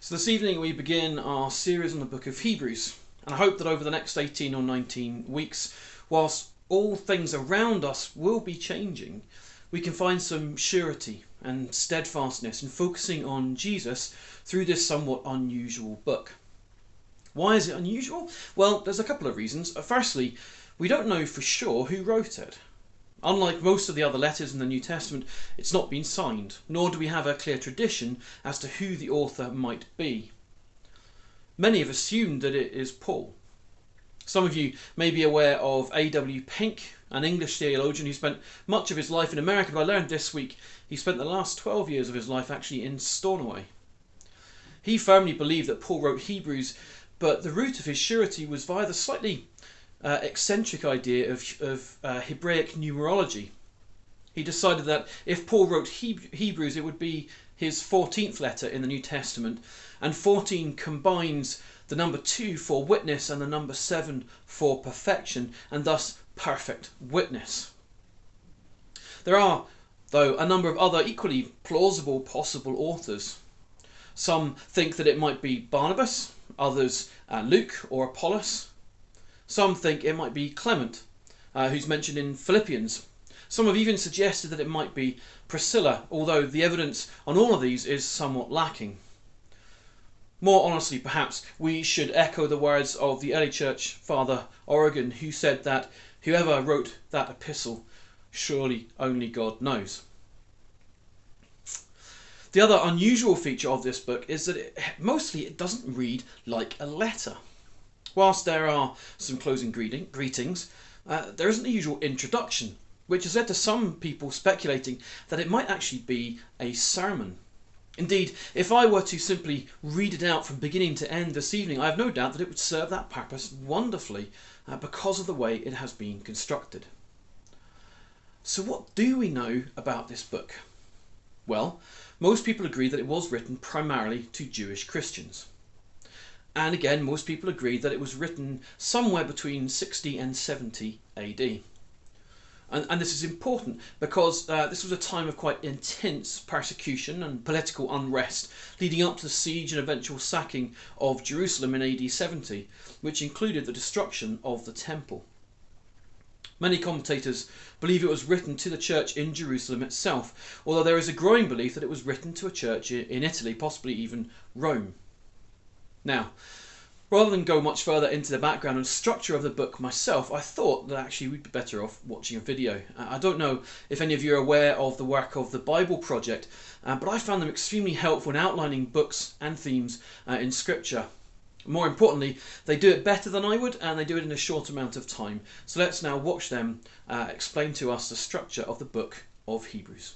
So this evening we begin our series on the book of Hebrews, and I hope that over the next 18 or 19 weeks, whilst all things around us will be changing, we can find some surety and steadfastness in focusing on Jesus through this somewhat unusual book. Why is it unusual? Well, there's a couple of reasons. Firstly, we don't know for sure who wrote it. Unlike most of the other letters in the New Testament, it's not been signed, nor do we have a clear tradition as to who the author might be. Many have assumed that it is Paul. Some of you may be aware of A.W. Pink, an English theologian who spent much of his life in America, but I learned this week he spent the last 12 years of his life actually in Stornoway. He firmly believed that Paul wrote Hebrews, but the root of his surety was via the slightly eccentric idea of Hebraic numerology. He decided that if Paul wrote Hebrews, it would be his 14th letter in the New Testament, and 14 combines the number 2 for witness and the number 7 for perfection, and thus perfect witness. There are, though, a number of other equally plausible possible authors. Some think that it might be Barnabas, others Luke or Apollos. Some think it might be Clement, who's mentioned in Philippians. Some have even suggested that it might be Priscilla, although the evidence on all of these is somewhat lacking. More honestly, perhaps, we should echo the words of the early church father Origen, who said that whoever wrote that epistle, surely only God knows. The other unusual feature of this book is that it doesn't read like a letter. Whilst there are some closing greetings, there isn't the usual introduction, which has led to some people speculating that it might actually be a sermon. Indeed, if I were to simply read it out from beginning to end this evening, I have no doubt that it would serve that purpose wonderfully because of the way it has been constructed. So what do we know about this book? Well, most people agree that it was written primarily to Jewish Christians. And again, most people agree that it was written somewhere between 60 and 70 AD. And this is important because this was a time of quite intense persecution and political unrest leading up to the siege and eventual sacking of Jerusalem in AD 70, which included the destruction of the temple. Many commentators believe it was written to the church in Jerusalem itself, although there is a growing belief that it was written to a church in Italy, possibly even Rome. Now, rather than go much further into the background and structure of the book myself, I thought that actually we'd be better off watching a video. I don't know if any of you are aware of the work of the Bible Project, but I found them extremely helpful in outlining books and themes in Scripture. More importantly, they do it better than I would, and they do it in a short amount of time. So let's now watch them explain to us the structure of the book of Hebrews.